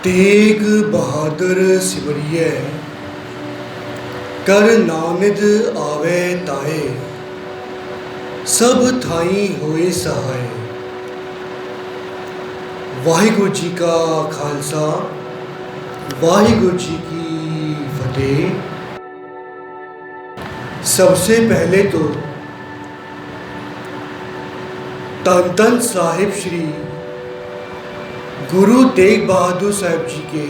तेग बहादुर सिमरिये कर नानिद आवे ताए सब थाई होए सहाय। वाहिगुरु जी का खालसा वाहिगुरु जी की फतेह। सबसे पहले तो धन धन साहिब श्री गुरु तेग बहादुर साहब जी के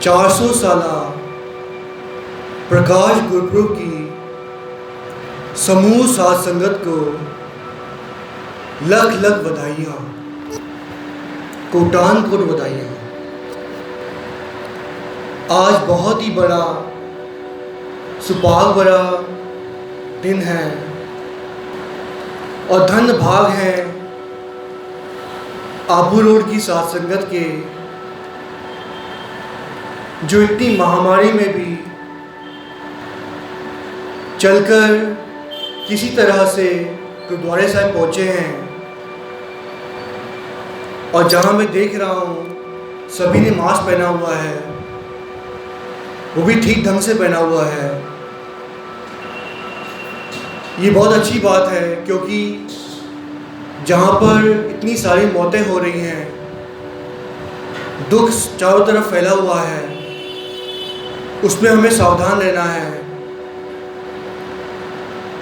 400 साला प्रकाश गुरपुरब की समूह साध संगत को लख लख बधाइयाँ, कोटान कोट बधाइयाँ। आज बहुत ही बड़ा सुभाग भरा दिन है और धन भाग है आबू रोड की साध संगत के, जो इतनी महामारी में भी चलकर किसी तरह से गुरुद्वारे साहब पहुँचे हैं। और जहाँ मैं देख रहा हूँ सभी ने मास्क पहना हुआ है, वो भी ठीक ढंग से पहना हुआ है। ये बहुत अच्छी बात है, क्योंकि जहाँ पर इतनी सारी मौतें हो रही हैं, दुख चारों तरफ फैला हुआ है, उसमें हमें सावधान रहना है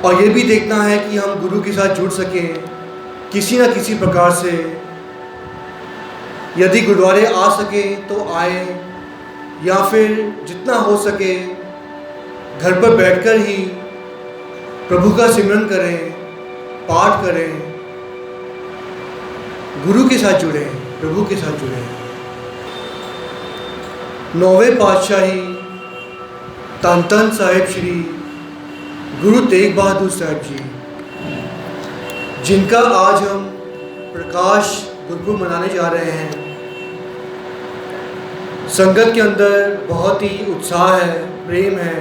और ये भी देखना है कि हम गुरु के साथ जुड़ सकें किसी न किसी प्रकार से। यदि गुरुद्वारे आ सकें तो आए, या फिर जितना हो सके घर पर बैठकर ही प्रभु का सिमरन करें, पाठ करें, गुरु के साथ जुड़े, प्रभु के साथ जुड़े। नौवें पातशाही धन धन साहिब श्री गुरु तेग बहादुर साहब जी, जिनका आज हम प्रकाश गुरपुरब मनाने जा रहे हैं। संगत के अंदर बहुत ही उत्साह है, प्रेम है,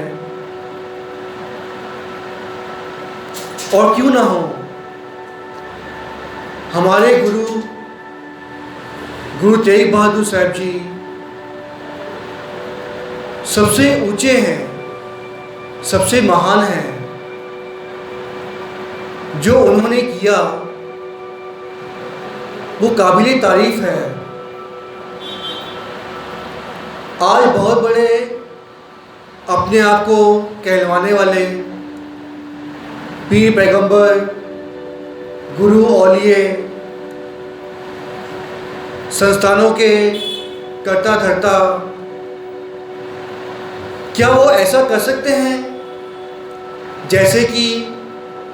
और क्यों ना हो, हमारे गुरु तेग बहादुर साहब जी सबसे ऊंचे हैं, सबसे महान हैं। जो उन्होंने किया वो काबिले तारीफ है। आज बहुत बड़े अपने आप को कहलवाने वाले पीर पैगंबर, गुरु औलिये, संस्थानों के कर्ता धर्ता, क्या वो ऐसा कर सकते हैं जैसे कि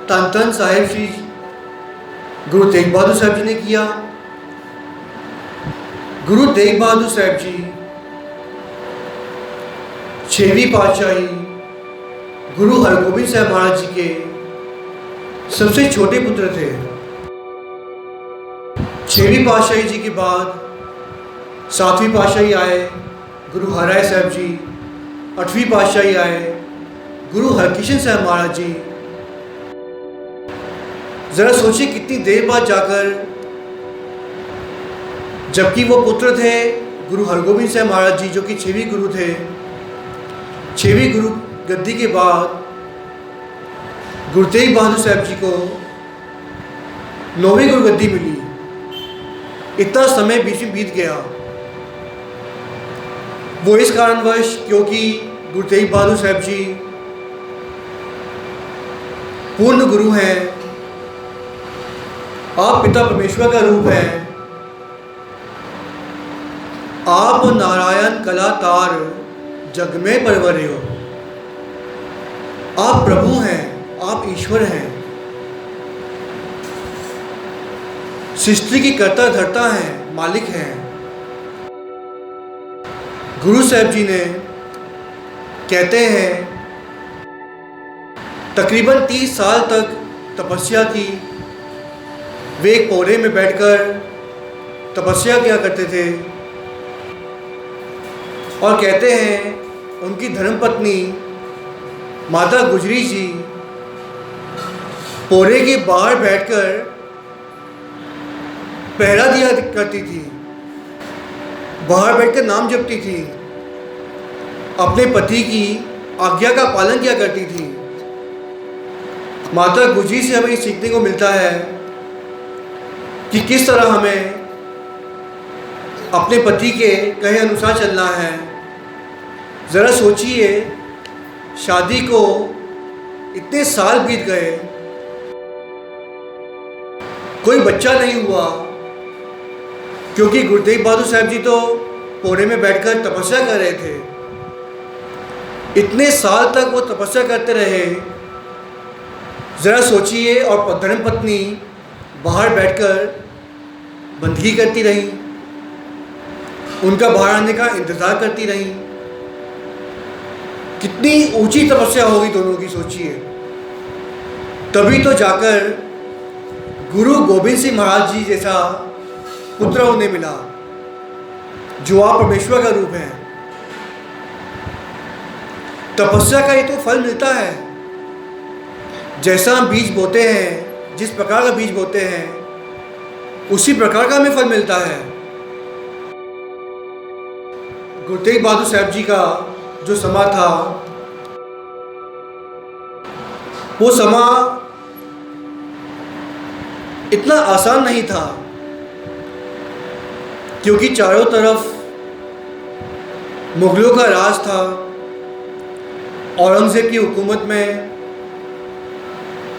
धन धन साहिब श्री गुरु तेग बहादुर साहब जी ने किया? गुरु तेग बहादुर साहब जी 6वीं पातशाही गुरु हरगोबिंद साहब महाराज जी के सबसे छोटे पुत्र थे। 6वीं पातशाही जी के बाद 7वीं पातशाही आए गुरु हरराय साहब जी, 8वीं पातशाही आए गुरु हरकिशन साहब महाराज जी। जरा सोचिए कितनी देर बाद जाकर, जबकि वो पुत्र थे गुरु हरगोबिंद साहब महाराज जी, जो कि 6वीं गुरु थे, 6वीं गुरु गद्दी के बाद गुरु तेग बहादुर साहब जी को 9वीं गुरु गद्दी मिली। इतना समय बीच में बीत गया, वो इस कारणवश क्योंकि गुरु तेग बहादुर साहब जी पूर्ण गुरु हैं। आप पिता परमेश्वर का रूप हैं, आप नारायण कलातार जग में परवरे हो। आप प्रभु हैं, आप ईश्वर हैं, सृष्टि की कर्ता धर्ता हैं, मालिक हैं। गुरु साहब जी ने कहते हैं तकरीबन 30 साल तक तपस्या की। वे एक पौधे में बैठकर तपस्या किया करते थे और कहते हैं उनकी धर्मपत्नी माता गुजरी जी पौधे के बाहर बैठकर पहरा दिया करती थी। बाहर बैठकर नाम जपती थी, अपने पति की आज्ञा का पालन किया करती थी। माता गुजरी से हमें सीखने को मिलता है कि किस तरह हमें अपने पति के कहे अनुसार चलना है। ज़रा सोचिए, शादी को इतने साल बीत गए, कोई बच्चा नहीं हुआ, क्योंकि गुरु तेग बहादुर साहब जी तो पोरे में बैठकर तपस्या कर रहे थे। इतने साल तक वो तपस्या करते रहे। ज़रा सोचिए, और धर्मपत्नी बाहर बैठकर बंदगी करती रही, उनका बाहर आने का इंतज़ार करती रही। कितनी ऊंची तपस्या होगी दोनों की, सोचिए। तभी तो जाकर गुरु गोविंद सिंह महाराज जी जैसा पुत्र उन्हें मिला, जो आप परमेश्वर का रूप है। तपस्या का ये तो फल मिलता है। जैसा हम बीज बोते हैं, जिस प्रकार का बीज बोते हैं, उसी प्रकार का हमें फल मिलता है। गुरु तेग बहादुर साहब जी का जो समा था, वो समा इतना आसान नहीं था, क्योंकि चारों तरफ मुगलों का राज था। औरंगज़ेब की हुकूमत में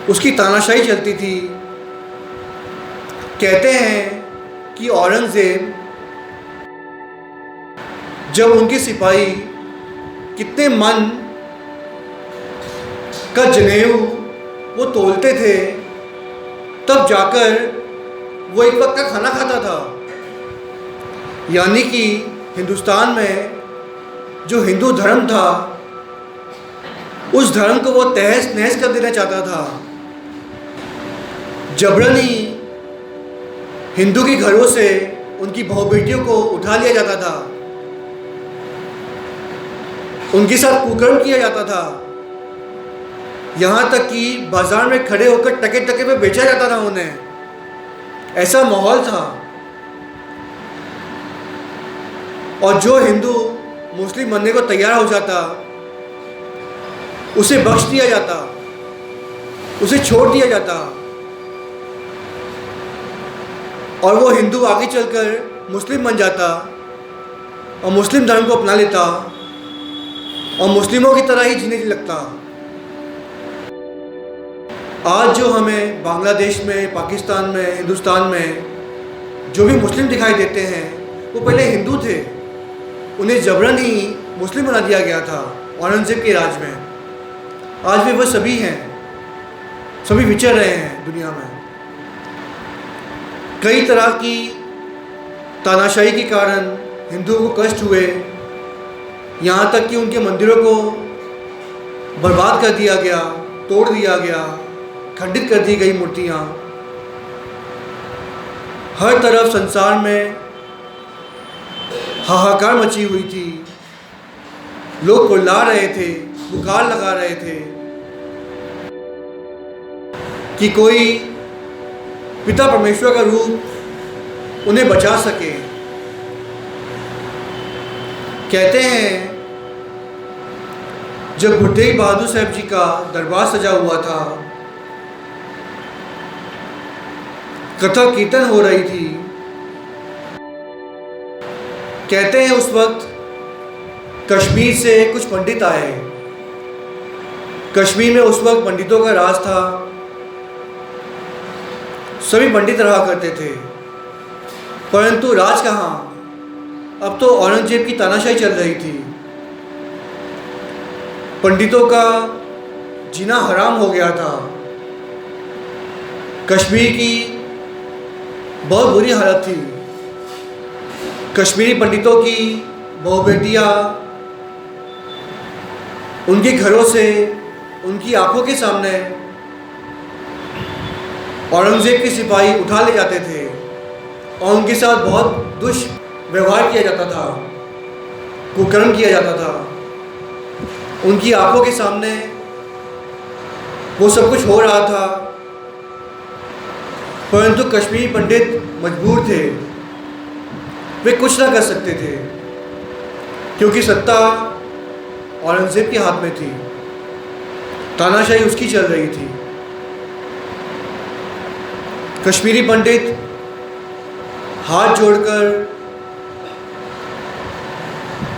उसकी तानाशाही चलती थी। कहते हैं कि औरंगज़ेब जब उनके सिपाही कितने मन का जनेऊ वो तोलते थे, तब जाकर वो एक वक्त का खाना खाता था। यानी कि हिंदुस्तान में जो हिंदू धर्म था, उस धर्म को वो तहस नहस कर देना चाहता था। जबरनी हिंदू के घरों से उनकी बहू बेटियों को उठा लिया जाता था, उनके साथ कुकर्म किया जाता था। यहाँ तक कि बाजार में खड़े होकर टके टके पे बेचा जाता था उन्हें। ऐसा माहौल था। और जो हिंदू मुस्लिम बनने को तैयार हो जाता, उसे बख्श दिया जाता, उसे छोड़ दिया जाता, और वो हिंदू आगे चलकर मुस्लिम बन जाता और मुस्लिम धर्म को अपना लेता और मुस्लिमों की तरह ही जीने लगता। आज जो हमें बांग्लादेश में, पाकिस्तान में, हिंदुस्तान में जो भी मुस्लिम दिखाई देते हैं, वो पहले हिंदू थे। उन्हें जबरन ही मुस्लिम बना दिया गया था औरंगज़ेब के राज में। आज भी वह सभी हैं, सभी विचर रहे हैं दुनिया में। कई तरह की तानाशाही के कारण हिंदुओं को कष्ट हुए, यहाँ तक कि उनके मंदिरों को बर्बाद कर दिया गया, तोड़ दिया गया, खंडित कर दी गई मूर्तियाँ। हर तरफ संसार में हाहाकार मची हुई थी। लोग कुल्ला रहे थे, बुखार लगा रहे थे कि कोई पिता परमेश्वर का रूप उन्हें बचा सके। कहते हैं जब गुरु तेग बहादुर साहब जी का दरबार सजा हुआ था, कथा कीर्तन हो रही थी, कहते हैं उस वक्त कश्मीर से कुछ पंडित आए। कश्मीर में उस वक्त पंडितों का राज था, सभी पंडित रहा करते थे। परंतु राज कहाँ, अब तो औरंगजेब की तानाशाही चल रही थी। पंडितों का जीना हराम हो गया था। कश्मीर की बहुत बुरी हालत थी। कश्मीरी पंडितों की बहु बेटियाँ उनके घरों से उनकी आंखों के सामने औरंगज़ेब के सिपाही उठा ले जाते थे और उनके साथ बहुत दुष्व्यवहार किया जाता था, कुकर्म किया जाता था। उनकी आंखों के सामने वो सब कुछ हो रहा था, परंतु कश्मीरी पंडित मजबूर थे। वे कुछ ना कर सकते थे, क्योंकि सत्ता औरंगजेब के हाथ में थी, तानाशाही उसकी चल रही थी। कश्मीरी पंडित हाथ जोड़कर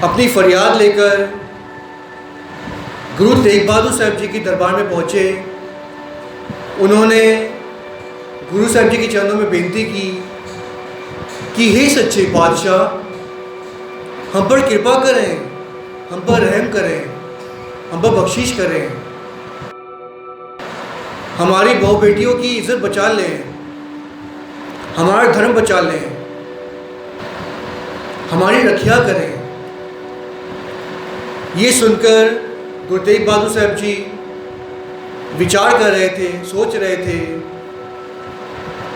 अपनी फरियाद लेकर गुरु तेग बहादुर साहब जी के दरबार में पहुंचे। उन्होंने गुरु साहब जी के चरणों में बेनती की कि हे सच्चे पातशाह, हम पर कृपा करें, हम पर रहम करें, हम पर बख्शिश करें, हमारी बहू बेटियों की इज्जत बचा लें, हमारा धर्म बचा लें, हमारी रक्षा करें। ये सुनकर गुरु तेग बहादुर साहब जी विचार कर रहे थे, सोच रहे थे,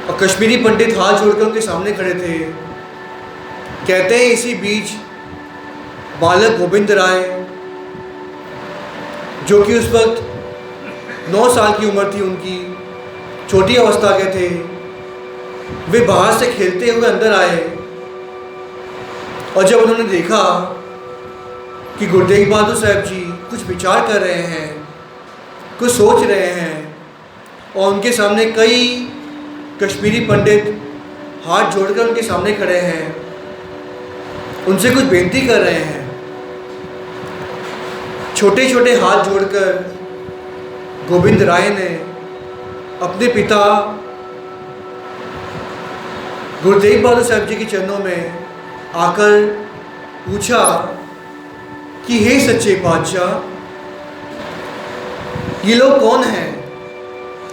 और कश्मीरी पंडित हाथ जोड़कर उनके सामने खड़े थे। कहते हैं इसी बीच बालक गोविंद राय, जो कि उस वक्त 9 साल की उम्र थी उनकी, छोटी अवस्था के थे, वे बाहर से खेलते हुए अंदर आए। और जब उन्होंने देखा कि गुरु तेग बहादुर साहब जी कुछ विचार कर रहे हैं, कुछ सोच रहे हैं, और उनके सामने कई कश्मीरी पंडित हाथ जोड़कर उनके सामने खड़े हैं, उनसे कुछ बेनती कर रहे हैं, छोटे छोटे हाथ जोड़कर गोविंद राय ने अपने पिता गुरु तेग बहादुर साहब जी के चरणों में आकर पूछा कि हे सच्चे पातशाह, ये लोग कौन हैं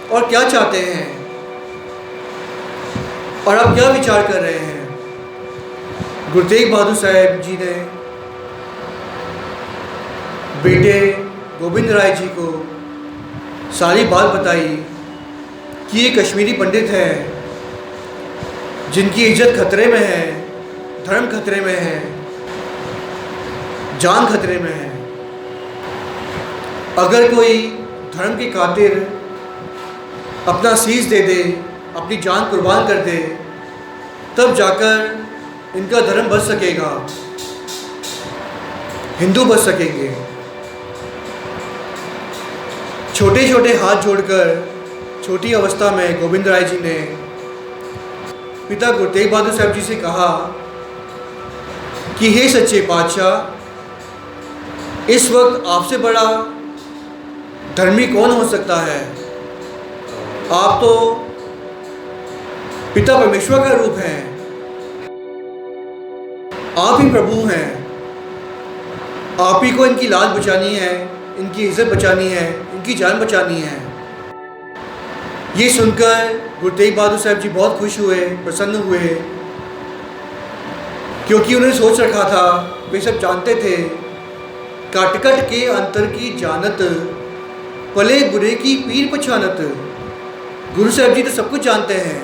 और क्या चाहते हैं और आप क्या विचार कर रहे हैं। गुरु तेग बहादुर साहब जी ने बेटे गोविंद राय जी को सारी बात बताई कि ये कश्मीरी पंडित हैं जिनकी इज्जत खतरे में है, धर्म खतरे में है, जान खतरे में है। अगर कोई धर्म की खातिर अपना शीश दे दे, अपनी जान कुर्बान कर दे, तब जाकर इनका धर्म बच सकेगा, हिंदू बच सकेंगे। छोटे छोटे हाथ जोड़कर छोटी अवस्था में गोविंद राय जी ने पिता गुरु तेग बहादुर साहब जी से कहा कि हे सच्चे पातशाह, इस वक्त आपसे बड़ा धर्मी कौन हो सकता है। आप तो पिता परमेश्वर का रूप हैं, आप ही प्रभु हैं, आप ही को इनकी लाज बचानी है, इनकी इज्जत बचानी है, इनकी जान बचानी है। ये सुनकर गुरु तेग बहादुर साहब जी बहुत खुश हुए, प्रसन्न हुए, क्योंकि उन्होंने सोच रखा था, वे सब जानते थे, कट कट के अंतर की जानत, पले बुरे की पीर पछानत। गुरु साहब जी तो सब कुछ जानते हैं।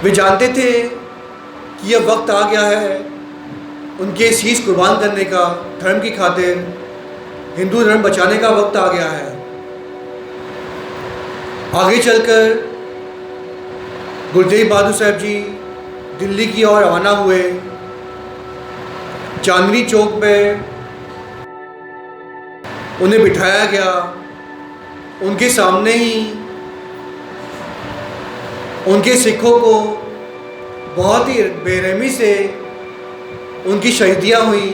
वे जानते थे कि यह वक्त आ गया है उनके शीश कुर्बान करने का, धर्म की खातिर, हिंदू धर्म बचाने का वक्त आ गया है। आगे चलकर गुरु तेग बहादुर साहब जी दिल्ली की ओर रवाना हुए। चांदनी चौक में उन्हें बिठाया गया। उनके सामने ही उनके सिखों को बहुत ही बेरहमी से उनकी शहीदियाँ हुई।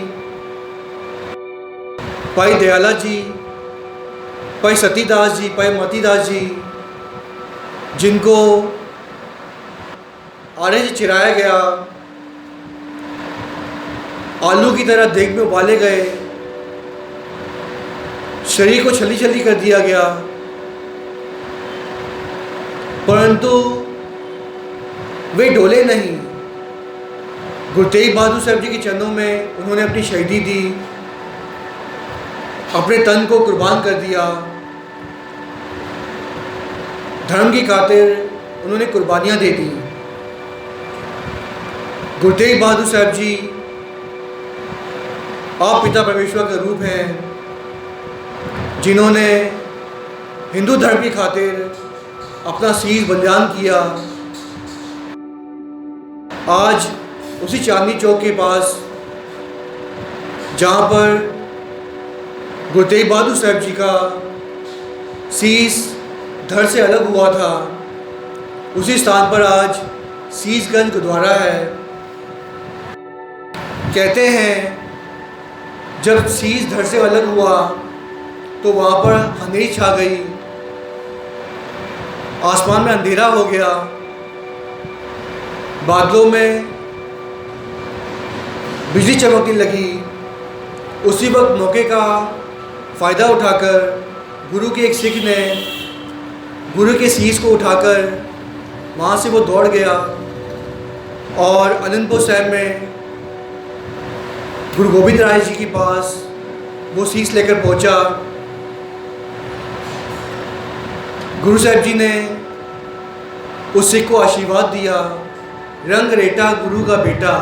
भाई दयाला जी, भाई सतीदास जी, भाई मतीदास जी, जिनको आड़े से चिराया गया, आलू की तरह देग में उबाले गए, शरीर को छली छली कर दिया गया, परंतु वे डोले नहीं। गुरु तेग बहादुर साहब जी के चरणों में उन्होंने अपनी शहीदी दी, अपने तन को कुर्बान कर दिया। धर्म की खातिर उन्होंने कुर्बानियाँ दे दी। गुरु तेग बहादुर साहब जी आप पिता परमेश्वर का रूप हैं, जिन्होंने हिंदू धर्म की खातिर अपना शीश बलिदान किया। आज उसी चांदनी चौक के पास जहाँ पर गुरु तेग बहादुर साहब जी का शीश धड़ से अलग हुआ था, उसी स्थान पर आज शीशगंज गुरुद्वारा है। कहते हैं जब शीश धड़ से अलग हुआ तो वहाँ पर अंधेरी छा गई, आसमान में अंधेरा हो गया, बादलों में बिजली चमकने लगी। उसी वक्त मौके का फ़ायदा उठाकर गुरु के एक सिख ने गुरु के शीश को उठाकर वहाँ से वो दौड़ गया और अनंतपुर साहिब में गुरु गोविंद राय जी के पास वो शीश लेकर पहुँचा। गुरु साहब जी ने उस सिख को आशीर्वाद दिया, रंग रेटा गुरु का बेटा।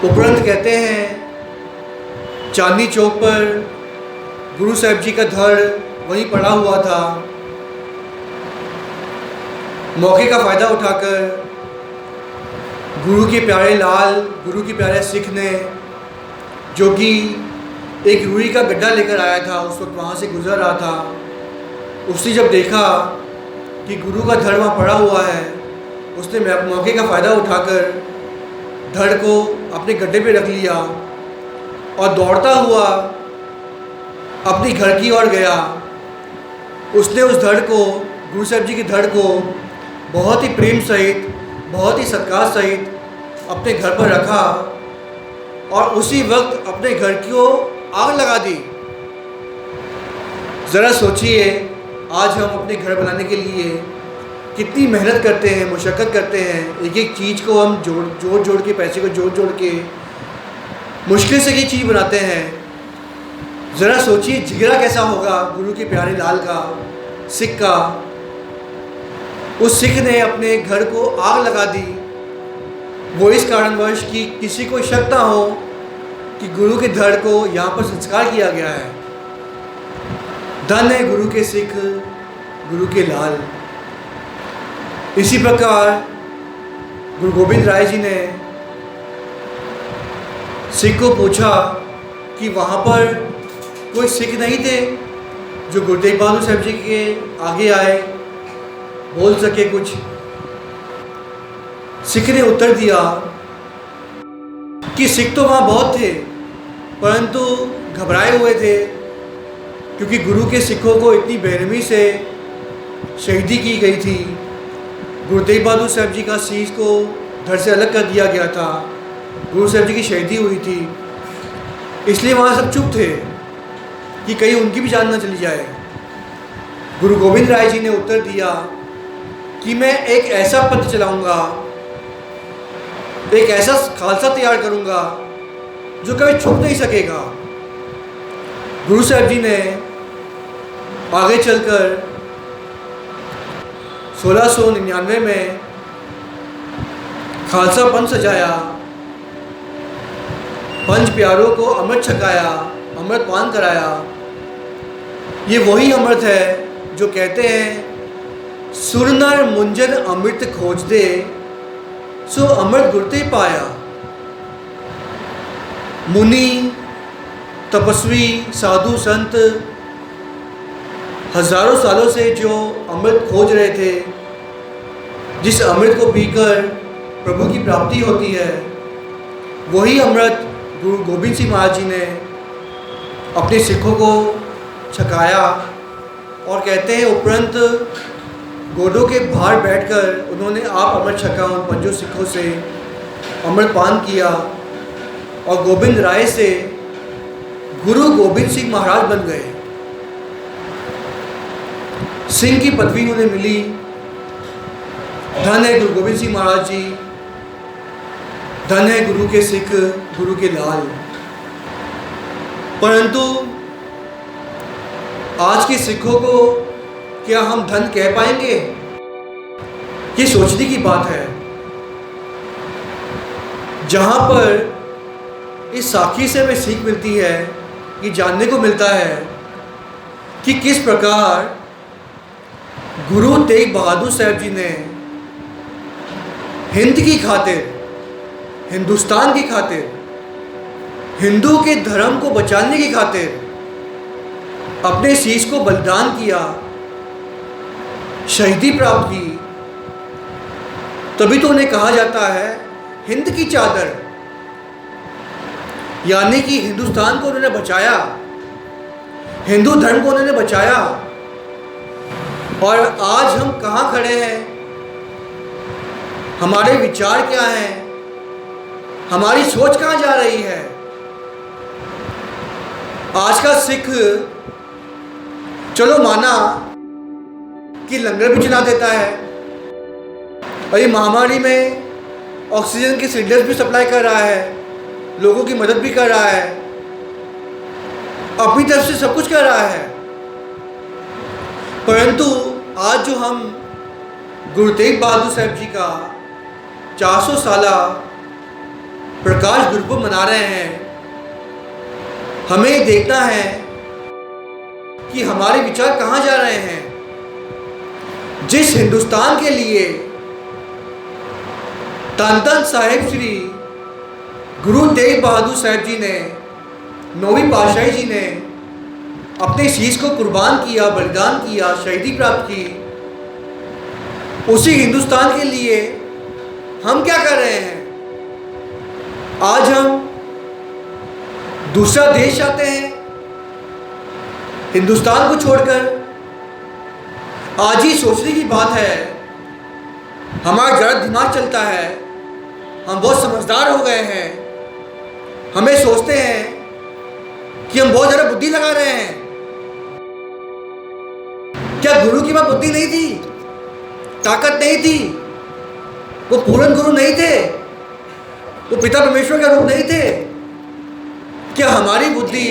उपरंत कहते हैं चांदनी चौक पर गुरु साहब जी का धड़ वहीं पड़ा हुआ था। मौके का फ़ायदा उठाकर गुरु के प्यारे लाल, गुरु के प्यारे सिख ने, जो कि एक रूई का गड्ढा लेकर आया था, उस वक्त वहाँ से गुजर रहा था, उसने जब देखा कि गुरु का धड़ वहाँ पड़ा हुआ है, उसने मौके का फ़ायदा उठाकर धड़ को अपने गड्ढे पे रख लिया और दौड़ता हुआ अपनी घर की ओर गया। उसने उस धड़ को, गुरु साहब जी की धड़ को बहुत ही प्रेम सहित, बहुत ही सत्कार सहित अपने घर पर रखा और उसी वक्त अपने घर को आग लगा दी। ज़रा सोचिए, आज हम अपने घर बनाने के लिए कितनी मेहनत करते हैं, मुशक्क़त करते हैं, एक एक चीज़ को हम जोड़ के, पैसे को जोड़ के मुश्किल से ये चीज़ बनाते हैं। ज़रा सोचिए जिगरा कैसा होगा गुरु के प्यारे लाल का, सिख का। उस सिख ने अपने घर को आग लगा दी, वो इस कारणवश कि किसी को शक ना हो कि गुरु के धड़ को यहाँ पर संस्कार किया गया है। धन है गुरु के सिख, गुरु के लाल। इसी प्रकार गुरु गोविंद राय जी ने सिख को पूछा कि वहाँ पर कोई सिख नहीं थे जो गुरु तेग बहादुर साहब जी के आगे आए, बोल सके कुछ। सिख ने उत्तर दिया कि सिख तो वहाँ बहुत थे, परंतु घबराए हुए थे, क्योंकि गुरु के सिखों को इतनी बेरहमी से शहीदी की गई थी। गुरु तेग बहादुर साहब जी का शीश को धड़ से अलग कर दिया गया था, गुरु साहब जी की शहीदी हुई थी, इसलिए वहाँ सब चुप थे कि कहीं उनकी भी जान न चली जाए। गुरु गोविंद राय जी ने उत्तर दिया कि मैं एक ऐसा पंथ चलाऊंगा, एक ऐसा खालसा तैयार करूंगा जो कभी छुप नहीं सकेगा। गुरु साहब जी ने आगे चलकर 1699 में खालसा पंथ सजाया, पंच प्यारों को अमृत छकाया, अमृत पान कराया। ये वही अमृत है जो कहते हैं सुर नर मुंजन अमृत खोज दे, सो अमृत गुरते पाया। मुनि, तपस्वी, साधु, संत हजारों सालों से जो अमृत खोज रहे थे, जिस अमृत को पीकर प्रभु की प्राप्ति होती है, वही अमृत गुरु गोविंद सिंह महाराज जी ने अपने सिखों को छकाया। और कहते हैं उपरंत घोड़ों के बाहर बैठकर उन्होंने आप अमृत छका, उन पंजों सिखों से अमृत पान किया और गोविंद राय से गुरु गोविंद सिंह महाराज बन गए। सिंह की पदवी उन्हें मिली। धन है गुरु गोविंद सिंह महाराज जी, धन है गुरु के सिख, गुरु के लाल। परंतु आज के सिखों को क्या हम धन कह पाएंगे? ये सोचने की बात है। जहां पर इस साखी से हमें सीख मिलती है, ये जानने को मिलता है कि किस प्रकार गुरु तेग बहादुर साहब जी ने हिंद की खातिर, हिंदुस्तान की खातिर, हिंदू के धर्म को बचाने की खातिर अपने शीश को बलिदान किया, शहीदी प्राप्त की, तभी तो उन्हें कहा जाता है हिंद की चादर। यानी कि हिंदुस्तान को उन्होंने बचाया, हिंदू धर्म को उन्होंने बचाया। और आज हम कहाँ खड़े हैं, हमारे विचार क्या हैं, हमारी सोच कहाँ जा रही है। आज का सिख चलो माना कि लंगर भी चला देता है और ये महामारी में ऑक्सीजन के सिलेंडर्स भी सप्लाई कर रहा है, लोगों की मदद भी कर रहा है, अपनी तरफ से सब कुछ कर रहा है। परंतु आज जो हम गुरु तेग बहादुर साहब जी का 400 साला प्रकाश गुरुपुरब मना रहे हैं, हमें देखना है कि हमारे विचार कहाँ जा रहे हैं। जिस हिंदुस्तान के लिए धन धन साहिब श्री गुरु तेग बहादुर साहब जी ने, नौवीं पातशाही जी ने अपने शीश को कुर्बान किया, बलिदान किया, शहीदी प्राप्त की, उसी हिंदुस्तान के लिए हम क्या कर रहे हैं। आज हम दूसरा देश चाहते हैं हिंदुस्तान को छोड़कर। आज ही सोचने की बात है, हमारा ज़रा दिमाग चलता है, हम बहुत समझदार हो गए हैं, हमें सोचते हैं कि हम बहुत ज़्यादा बुद्धि लगा रहे हैं। क्या गुरु की बात बुद्धि नहीं थी, ताकत नहीं थी, वो पूर्ण गुरु नहीं थे, वो पिता परमेश्वर का रूप नहीं थे। क्या हमारी बुद्धि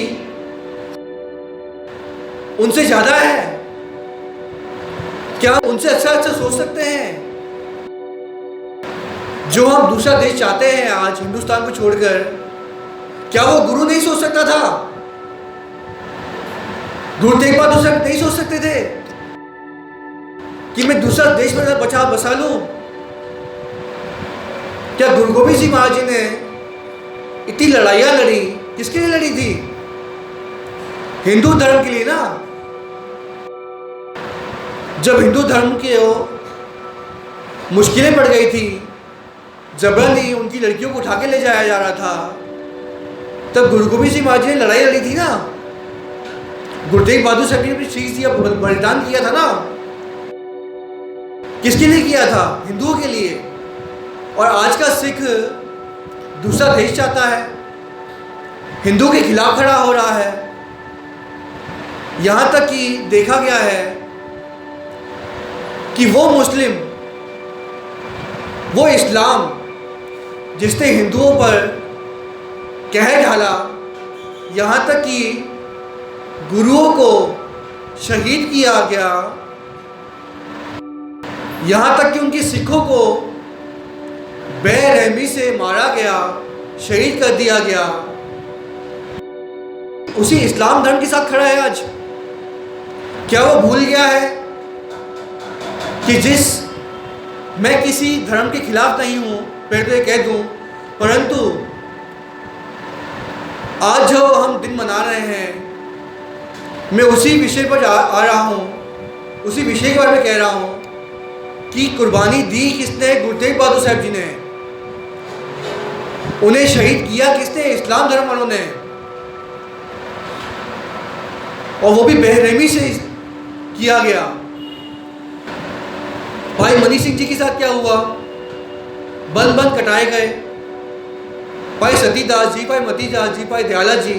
उनसे ज़्यादा है? क्या हम उनसे अच्छा अच्छा सोच सकते हैं? जो हम दूसरा देश चाहते हैं आज हिंदुस्तान को छोड़कर, क्या वो गुरु नहीं सोच सकता था? गुरु तेग बहादुर साहब नहीं सोच सकते थे कि मैं दूसरा देश में बसा लूं? क्या गुरु गोबिंद सिंह महाराज जी ने इतनी लड़ाइयाँ लड़ी, किसके लिए लड़ी थी? हिंदू धर्म के लिए ना। जब हिंदू धर्म के मुश्किलें पड़ गई थी, जबरन उनकी लड़कियों को उठा के ले जाया जा रहा था, तब गुरु गोबिंद सिंह महाराज जी ने लड़ाई लड़ी थी ना। गुरु तेग बहादुर साहब ने अपनी शीश दिया, बलिदान किया था ना। किसके लिए किया था? हिंदुओं के लिए। और आज का सिख दूसरा देश चाहता है, हिंदू के खिलाफ खड़ा हो रहा है। यहाँ तक कि देखा गया है कि वो मुस्लिम, वो इस्लाम जिसने हिंदुओं पर कहर ढाला, यहाँ तक कि गुरुओं को शहीद किया गया, यहाँ तक कि उनके सिखों को बेरहमी से मारा गया, शहीद कर दिया गया, उसी इस्लाम धर्म के साथ खड़ा है आज। क्या वो भूल गया है कि मैं किसी धर्म के खिलाफ नहीं हूँ, पहले तो ये कह दूँ, परंतु आज जो हम दिन मना रहे हैं, मैं उसी विषय पर आ रहा हूँ, उसी विषय के बारे में कह रहा हूँ कि कुर्बानी दी किसने? गुरु तेग बहादुर साहब जी ने। उन्हें शहीद किया किसने? इस्लाम धर्म वालों ने। और वो भी बेरहमी से किया गया। भाई मनी सिंह जी के साथ क्या हुआ? बंद बंद कटाए गए। भाई सतीदास जी, भाई मतीदास जी, भाई दयाला जी,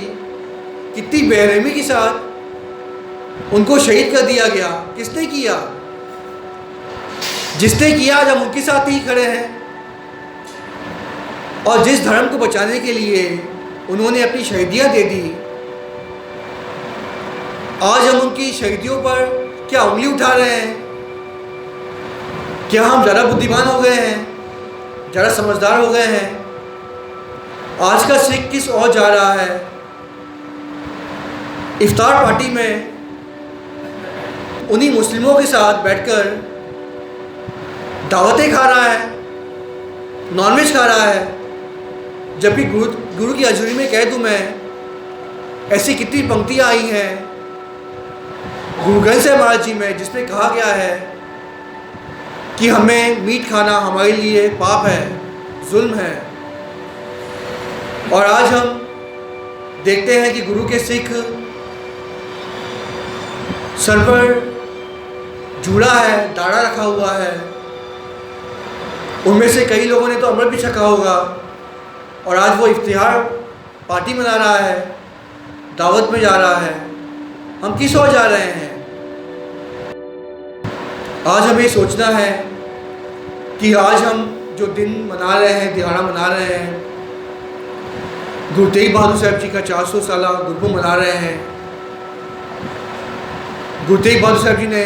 कितनी बेरहमी के साथ उनको शहीद कर दिया गया। किसने किया? जिसने किया, आज हम उनके साथ ही खड़े हैं। और जिस धर्म को बचाने के लिए उन्होंने अपनी शहीदियाँ दे दी, आज हम उनकी शहीदियों पर क्या उंगली उठा रहे हैं? क्या हम ज़्यादा बुद्धिमान हो गए हैं, ज़्यादा समझदार हो गए हैं? आज का सिख किस ओर जा रहा है? इफ्तार पार्टी में उन्हीं मुस्लिमों के साथ बैठकर दावतें खा रहा है। नॉनवेज खा रहा है, जबकि गुरु की हजूरी में कह दूँ मैं, ऐसी कितनी पंक्तियाँ आई हैं गुरु ग्रंथ साहिब महाराज जी में जिसमें कहा गया है कि हमें मीट खाना हमारे लिए पाप है, जुल्म है। और आज हम देखते हैं कि गुरु के सिख सर पर जूड़ा है, दाढ़ा रखा हुआ है। उनमें से कई लोगों ने तो अमृत भी छका होगा और आज वो इफ्तिहार पार्टी मना रहा है, दावत में जा रहा है। हम किस ओर जा रहे हैं? आज हमें सोचना है कि आज हम जो दिन मना रहे हैं, दिहाड़ा मना रहे हैं, गुरु तेग बहादुर साहब जी का 400 साला गुरपुरब मना रहे हैं। गुरु तेग बहादुर साहब जी ने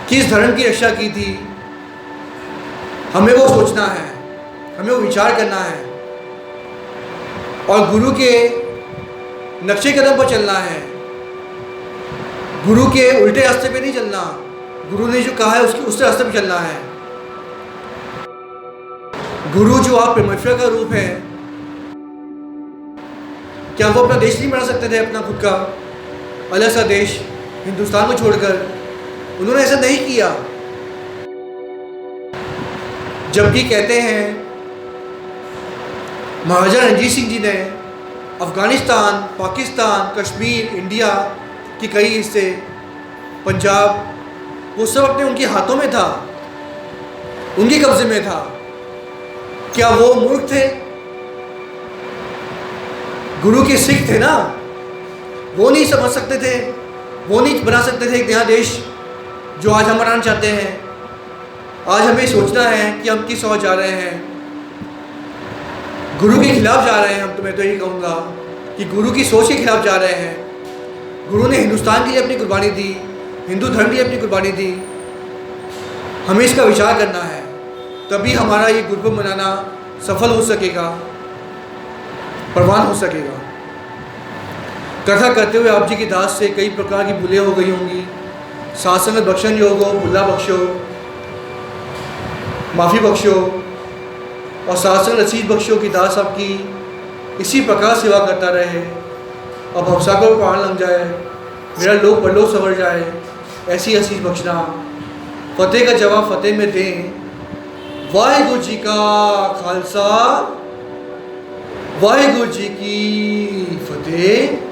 किस धर्म की रक्षा की थी, हमें वो सोचना है, हमें वो विचार करना है और गुरु के नक्शे कदम पर चलना है। गुरु के उल्टे रास्ते पे नहीं चलना, गुरु ने जो कहा है उस रास्ते पे चलना है। गुरु जो आप परमेश्वर का रूप है, क्या वो अपना देश नहीं बना सकते थे, अपना खुद का अलग सा देश हिंदुस्तान को छोड़कर? उन्होंने ऐसा नहीं किया। जबकि कहते हैं महाराजा रणजीत सिंह जी ने अफ़गानिस्तान, पाकिस्तान, कश्मीर, इंडिया के कई हिस्से, पंजाब, वो सब अपने उनके हाथों में था, उनके कब्जे में था। क्या वो मूर्ख थे? गुरु के सिख थे ना, वो नहीं समझ सकते थे, वो नहीं बना सकते थे एक नया देश जो आज हम बनाना चाहते हैं। आज हमें सोचना है कि हम किस ओर जा रहे हैं। गुरु के खिलाफ जा रहे हैं हम, तो मैं तो यही कहूँगा कि गुरु की सोच के खिलाफ जा रहे हैं। गुरु ने हिंदुस्तान के लिए अपनी कुर्बानी दी, हिंदू धर्म के लिए अपनी कुर्बानी दी। हमें इसका विचार करना है, तभी हमारा ये गुरपुरब मनाना सफल हो सकेगा, प्रवान हो सकेगा। कथा करते हुए आप जी की दास से कई प्रकार की भूलें हो गई होंगी। साथ संगत बख्शन योग हो, भुल्ला बख्शो, माफ़ी बख्शो और साथ संगत असीस बख्शो की दास आपकी इसी प्रकार सेवा करता रहे। अब भवसागर प्राण लग जाए, मेरा लोक परलोक संवर जाए, ऐसी असीस बख्शना। फतेह का जवाब फतेह में दें। वाहिगुरु जी का खालसा, वाहिगुरु जी की फतेह।